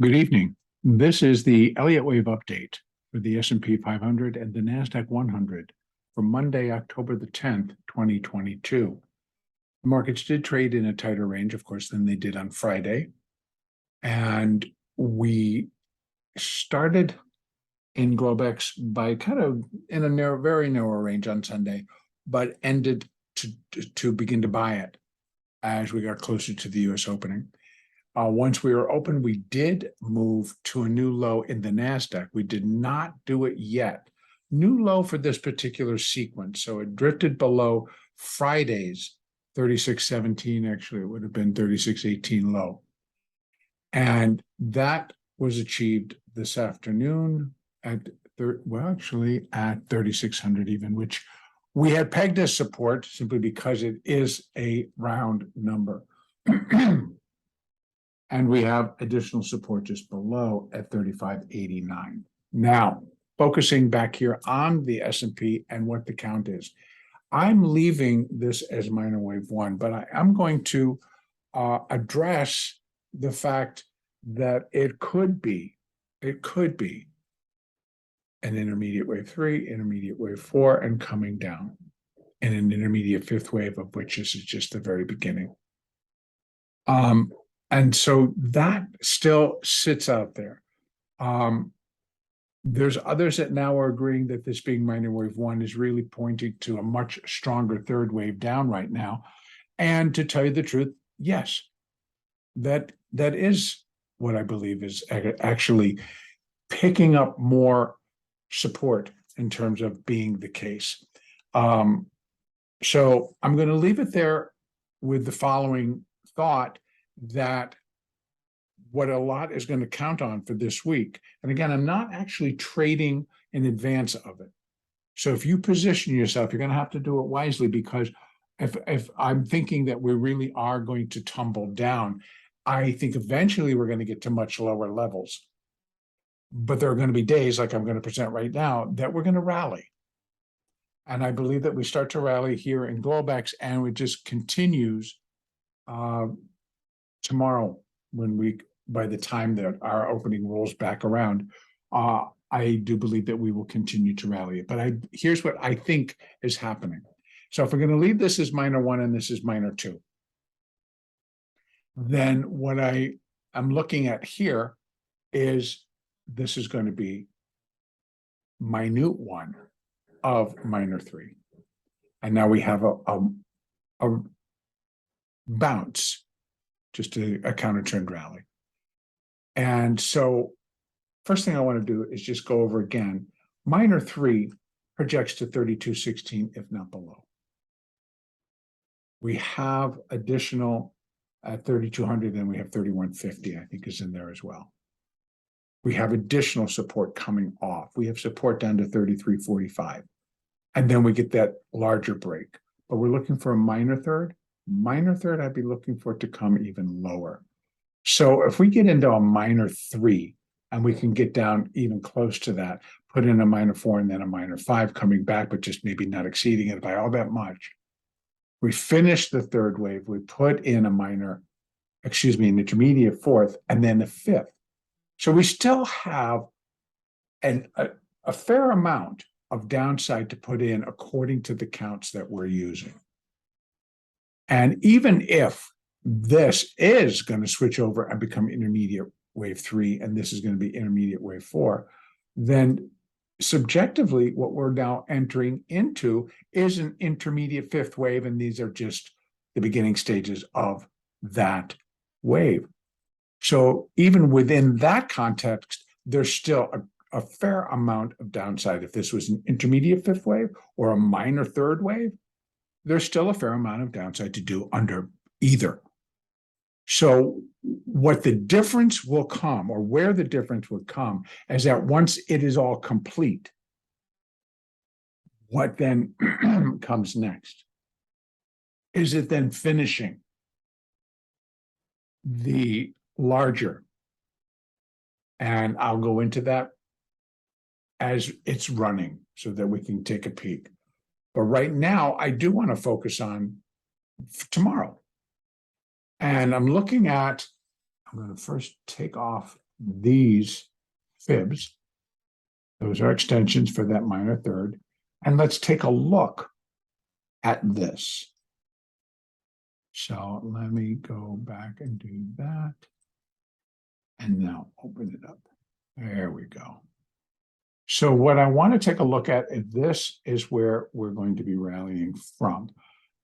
Good evening. This is the Elliott wave update for the S&P 500 and the NASDAQ 100 for Monday, October the 10th, 2022. The markets did trade in a tighter range, of course, than they did on Friday. And we started in Globex by kind of in a very narrow range on Sunday, but ended to begin to buy it as we got closer to the U.S. opening. Once we were open, we did move to a new low in the NASDAQ. We did not do it yet. New low for this particular sequence. So it drifted below Friday's 36.17. Actually, it would have been 36.18 low. And that was achieved this afternoon at, at 3,600 even, which we had pegged as support simply because it is a round number. And we have additional support just below at 35.89. Now, focusing back here on the S&P and what the count is. I'm leaving this as minor wave one, but I'm going to address the fact that it could be an intermediate wave three, intermediate wave four, and coming down, and an intermediate fifth wave, of which this is just the very beginning. And so that still sits out there. There's others that now are agreeing that this being minor wave one is really pointing to a much stronger third wave down right now. And to tell you the truth, yes, that is what I believe is actually picking up more support in terms of being the case. So I'm going to leave it there with the following thought, that what a lot is going to count on for this week. And again, I'm not actually trading in advance of it. So if you position yourself, you're going to have to do it wisely, because if I'm thinking that we really are going to tumble down, I think eventually we're going to get to much lower levels. But there are going to be days, like I'm going to present right now, that we're going to rally. And I believe that we start to rally here in Globex, and it just continues tomorrow, by the time that our opening rolls back around. I do believe that we will continue to rally it. But here's what I think is happening. So if we're going to leave this as minor one and this is minor two, then what I'm looking at here is this is going to be minute one of minor three. And now we have a bounce, just a counter trend rally. And so first thing I want to do is just go over again. Minor three projects to 32.16, if not below. We have additional at 3,200, then we have 31.50, I think is in there as well. We have additional support coming off. We have support down to 33.45. And then we get that larger break. But we're looking for a minor third. Minor third, I'd be looking for it to come even lower. So if we get into a minor three and we can get down even close to that, put in a minor four and then a minor five coming back, but just maybe not exceeding it by all that much. We finish the third wave, we put in an intermediate fourth, and then a fifth. So we still have a fair amount of downside to put in according to the counts that we're using. And even if this is going to switch over and become intermediate wave three, and this is going to be intermediate wave four, then subjectively, what we're now entering into is an intermediate fifth wave, and these are just the beginning stages of that wave. So even within that context, there's still a fair amount of downside. If this was an intermediate fifth wave or a minor third wave, there's still a fair amount of downside to do under either. So what the difference will come, or where the difference would come, is that once it is all complete, what then comes next? Is it then finishing the larger? And I'll go into that as it's running so that we can take a peek. But right now, I do want to focus on tomorrow. And I'm going to first take off these fibs. Those are extensions for that minor third. And let's take a look at this. So let me go back and do that. And now open it up. There we go. So what I want to take a look at, this is where we're going to be rallying from.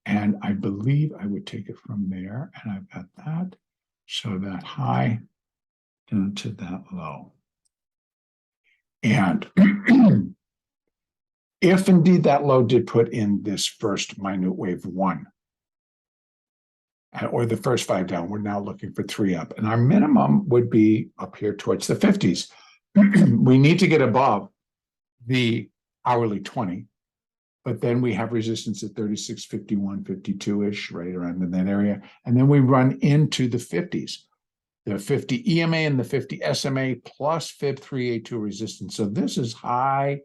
And I believe I would take it from there. And I've got that. So that high down to that low. And if indeed that low did put in this first minute wave 1, or the first 5 down, we're now looking for 3 up. And our minimum would be up here towards the 50s. We need to get above the hourly 20, but then we have resistance at 36, 51, 52-ish, right around in that area. And then we run into the 50s, the 50 EMA and the 50 SMA plus Fib 382 resistance. So this is high.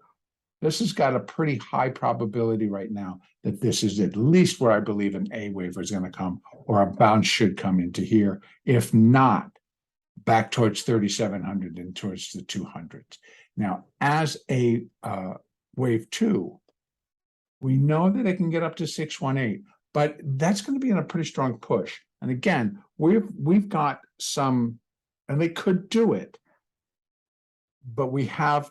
This has got a pretty high probability right now that this is at least where I believe an A wave is going to come, or a bounce should come into here. If not, back towards 3,700 and towards the 200s. Now, as a wave 2, we know that it can get up to 618, but that's going to be in a pretty strong push. And again, we've got some, and they could do it, but we have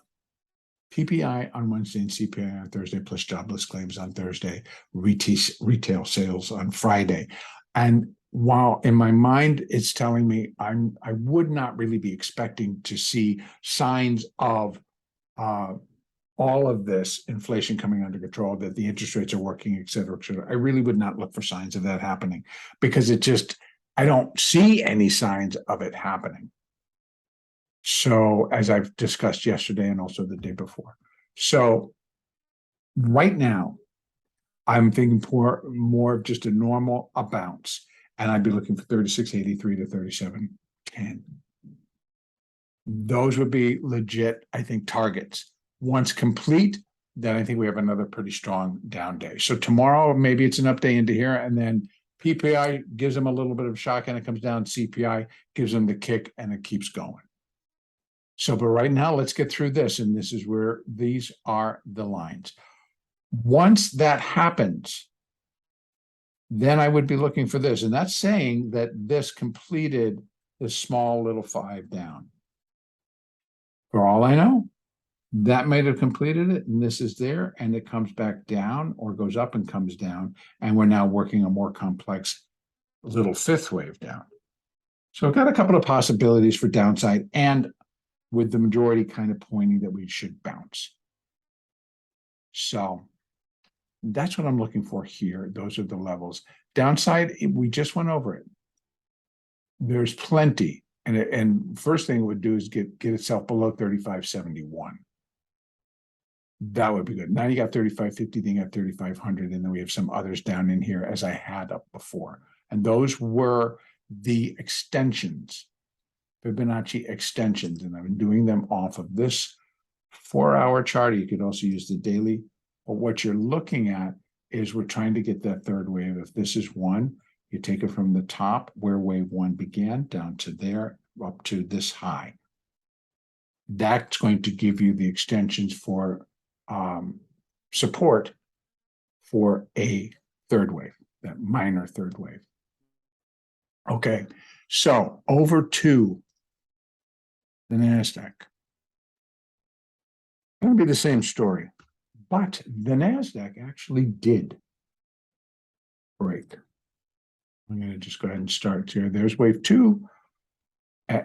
PPI on Wednesday and CPI on Thursday, plus jobless claims on Thursday, retail sales on Friday. And while in my mind it's telling me I would not really be expecting to see signs of all of this inflation coming under control, that the interest rates are working, et cetera, I really would not look for signs of that happening, because I don't see any signs of it happening. So, as I've discussed yesterday and also the day before. So right now, I'm thinking more of just a normal bounce, and I'd be looking for 36.83 to 37.10. Those would be legit, I think, targets. Once complete, then I think we have another pretty strong down day. So tomorrow, maybe it's an up day into here, and then PPI gives them a little bit of a shock and it comes down. CPI gives them the kick and it keeps going. So, but right now, let's get through this. And this is where these are the lines. Once that happens, then I would be looking for this. And that's saying that this completed this small little 5 down. For all I know, that might have completed it. And this is there. And it comes back down, or goes up and comes down. And we're now working a more complex little 5th wave down. So I've got a couple of possibilities for downside, and with the majority kind of pointing that we should bounce. So that's what I'm looking for here. Those are the levels. Downside, we just went over it. There's plenty. And first thing it would do is get itself below 35.71. That would be good. Now you got 35.50, then you got 3,500, and then we have some others down in here as I had up before. And those were the extensions, Fibonacci extensions, and I've been doing them off of this 4-hour chart. You could also use the daily, but what you're looking at is we're trying to get that 3rd wave. If this is 1, you take it from the top where wave 1 began down to there, up to this high. That's going to give you the extensions for support for a 3rd wave, that minor 3rd wave. Okay, so over to the NASDAQ. It's going to be the same story, but the NASDAQ actually did break. I'm going to just go ahead and start here. There's wave 2,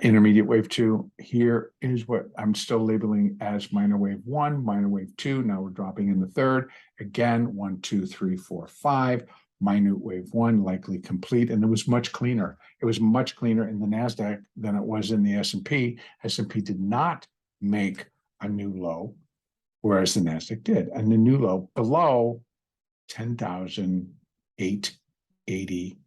intermediate wave 2. Here is what I'm still labeling as minor wave 1, minor wave 2. Now we're dropping in the 3rd. Again, 1, 2, 3, 4, 5. Minute wave 1 likely complete, and it was much cleaner. It was much cleaner in the NASDAQ than it was in the S&P. S&P did not make a new low, whereas the NASDAQ did. And the new low below 10,880,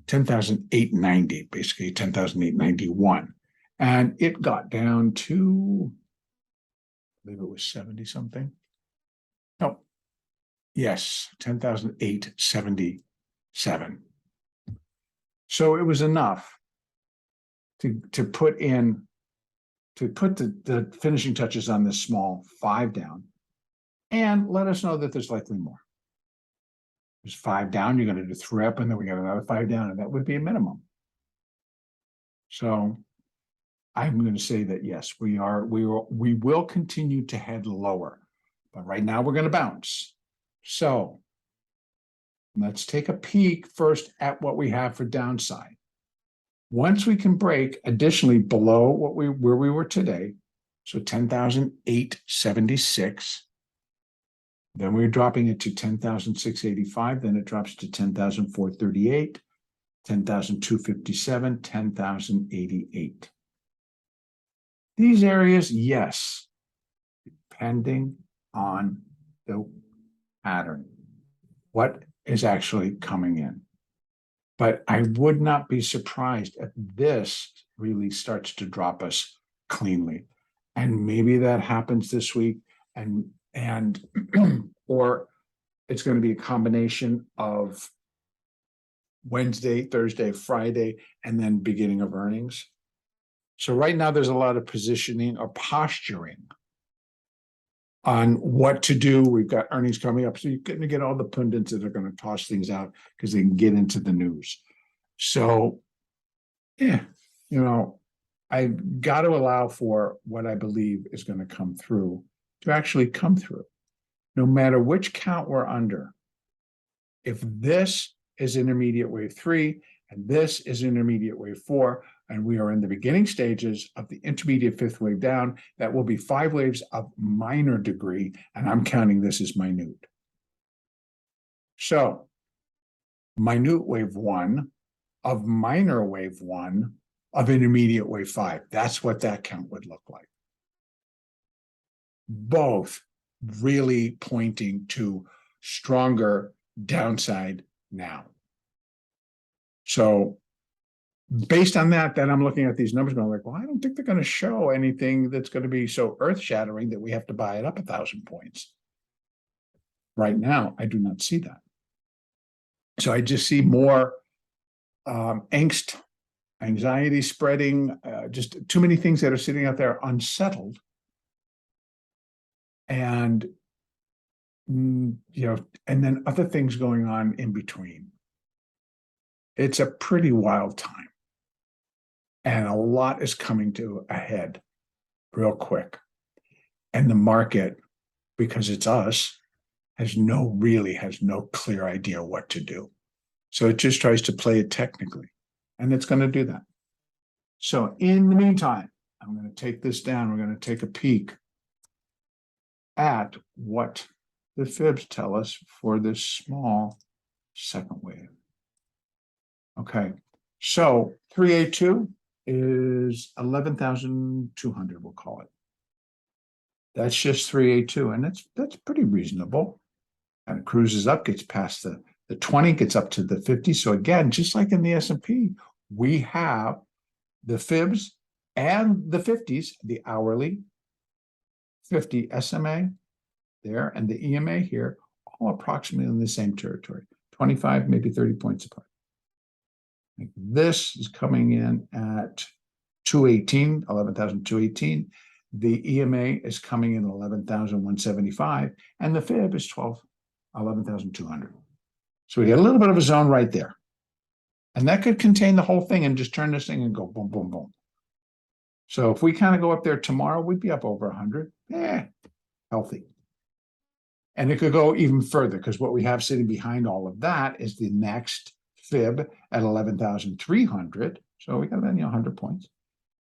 10,890, basically 10,891. And it got down to, I believe it was 70 something. No. Yes, 10,877. So it was enough to put the finishing touches on this small 5 down and let us know that there's likely more. There's 5 down, you're going to do 3 up, and then we got another 5 down, and that would be a minimum. So I'm going to say that yes, we will continue to head lower, but right now we're going to bounce. So let's take a peek first at what we have for downside. Once we can break additionally below where we were today, so 10,876, then we're dropping it to 10,685, then it drops to 10,438, 10,257, 10,088. These areas, yes, depending on the pattern, what is actually coming in. But I would not be surprised if this really starts to drop us cleanly. And maybe that happens this week, and or it's going to be a combination of Wednesday, Thursday, Friday, and then beginning of earnings. So right now there's a lot of positioning or posturing on what to do. We've got earnings coming up, so you're going to get all the pundits that are going to toss things out because they can get into the news. So, yeah, I've got to allow for what I believe is going to come through to actually come through, no matter which count we're under. If this is intermediate wave 3 and this is intermediate wave 4, and we are in the beginning stages of the intermediate 5th wave down, that will be 5 waves of minor degree, and I'm counting this as minute. So, minute wave 1 of minor wave 1 of intermediate wave 5. That's what that count would look like. Both really pointing to stronger downside now. So based on that, then I'm looking at these numbers going like, well, I don't think they're going to show anything that's going to be so earth-shattering that we have to buy it up 1,000 points. Right now, I do not see that. So I just see more angst, anxiety spreading, just too many things that are sitting out there unsettled. And, and then other things going on in between. It's a pretty wild time. And a lot is coming to a head real quick. And the market, because it's us, has no clear idea what to do. So it just tries to play it technically. And it's going to do that. So in the meantime, I'm going to take this down. We're going to take a peek at what the fibs tell us for this small second wave. Okay, so 382 is 11,200, we'll call it. That's just 382, and that's pretty reasonable. And it cruises up, gets past the 20, gets up to the 50. So again, just like in the S&P, we have the fibs and the 50s, the hourly 50 SMA there and the EMA here, all approximately in the same territory, 25, maybe 30 points apart. This is coming in at 218, 11,218. The EMA is coming in 11,175, and the fib is 11,200. So we get a little bit of a zone right there. And that could contain the whole thing and just turn this thing and go boom, boom, boom. So if we kind of go up there tomorrow, we'd be up over 100. Healthy. And it could go even further because what we have sitting behind all of that is the next fib at 11,300. So we got about 100 points.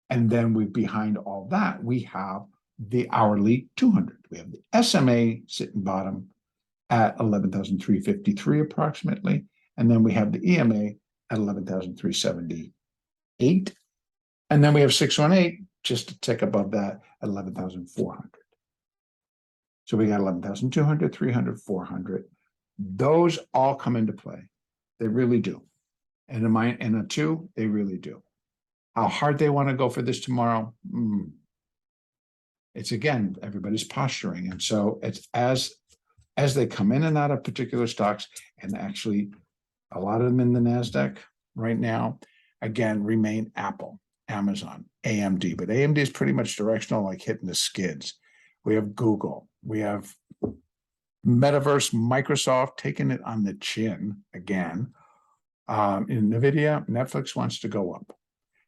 And then behind all that, we have the hourly 200. We have the SMA sitting bottom at 11,353 approximately. And then we have the EMA at 11,378. And then we have 618 just a tick above that at 11,400. So we got 11,200, 300, 400. Those all come into play. They really do. And in a 2, they really do. How hard they want to go for this tomorrow, it's again, everybody's posturing. And so it's as they come in and out of particular stocks, and actually a lot of them in the NASDAQ right now, again, remain Apple. Amazon, AMD, but AMD is pretty much directional, like hitting the skids. We have Google, we have Metaverse, Microsoft taking it on the chin again. In NVIDIA, Netflix wants to go up.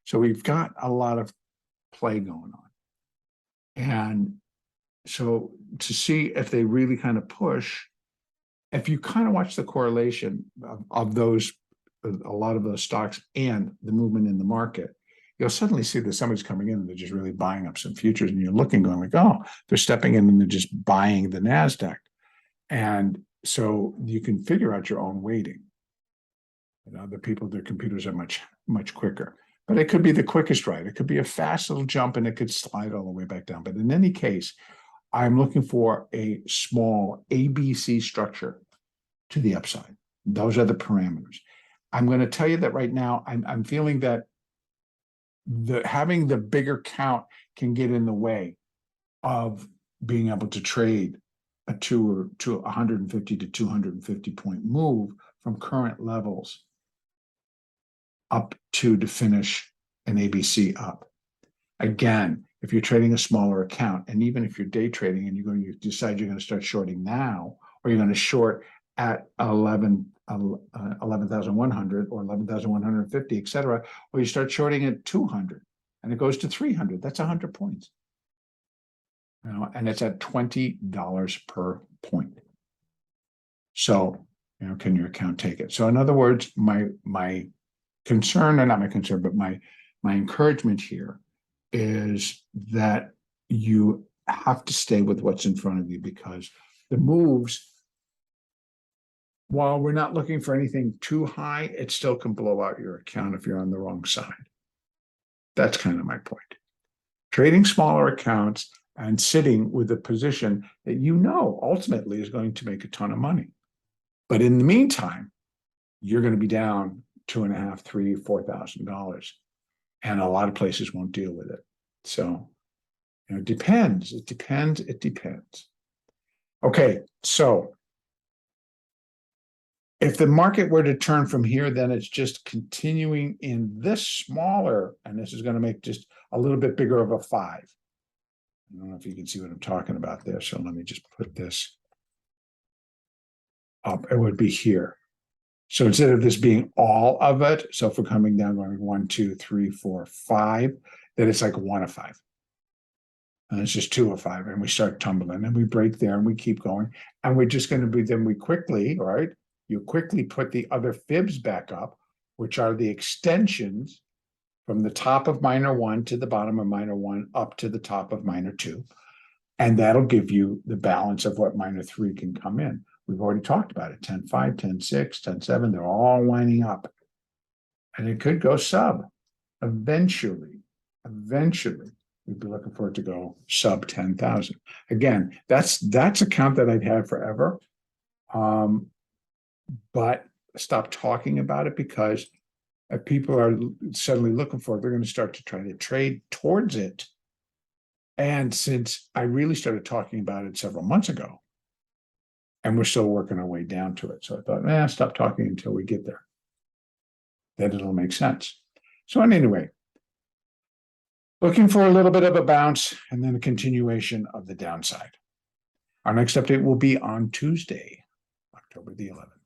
So we've got a lot of play going on. And so to see if they really kind of push, if you kind of watch the correlation of those, a lot of those stocks and the movement in the market, you'll suddenly see that somebody's coming in and they're just really buying up some futures, and you're looking going like, oh, they're stepping in and they're just buying the NASDAQ. And so you can figure out your own weighting. And other people, their computers are much, much quicker. But it could be the quickest ride. It could be a fast little jump and it could slide all the way back down. But in any case, I'm looking for a small ABC structure to the upside. Those are the parameters. I'm going to tell you that right now, I'm feeling that having the bigger count can get in the way of being able to trade a 150 to 250 point move from current levels up to finish an ABC up. Again, if you're trading a smaller account, and even if you're day trading and you decide you're going to start shorting now, or you're going to short at 11,100 or 11,150, et cetera, or you start shorting at 200 and it goes to 300, that's 100 points. And it's at $20 per point. So, can your account take it? So in other words, my concern, or not my concern, but my encouragement here is that you have to stay with what's in front of you, because the moves, while we're not looking for anything too high, it still can blow out your account if you're on the wrong side. That's kind of my point. Trading smaller accounts and sitting with a position that ultimately is going to make a ton of money. But in the meantime, you're going to be down $2,500, $3,000, $4,000. And a lot of places won't deal with it. So, it depends. It depends. Okay, so if the market were to turn from here, then it's just continuing in this smaller, and this is going to make just a little bit bigger of a 5. I don't know if you can see what I'm talking about there. So let me just put this up. It would be here. So instead of this being all of it, so if we're coming down going 1, 2, 3, 4, 5, then it's like 1 of 5. And it's just 2 of 5. And we start tumbling and we break there and we keep going. And we're just going to be, then we quickly, right? You quickly put the other fibs back up, which are the extensions from the top of minor 1 to the bottom of minor 1 up to the top of minor 2. And that'll give you the balance of what minor 3 can come in. We've already talked about it, 10.5, 10.6, 10.7, they're all winding up. And it could go sub. Eventually, we'd be looking for it to go sub 10,000. Again, that's a count that I'd had forever. But stop talking about it, because if people are suddenly looking for it, they're going to start to try to trade towards it. And since I really started talking about it several months ago, and we're still working our way down to it. So I thought, stop talking until we get there. Then it'll make sense. So anyway, looking for a little bit of a bounce and then a continuation of the downside. Our next update will be on Tuesday, October the 11th.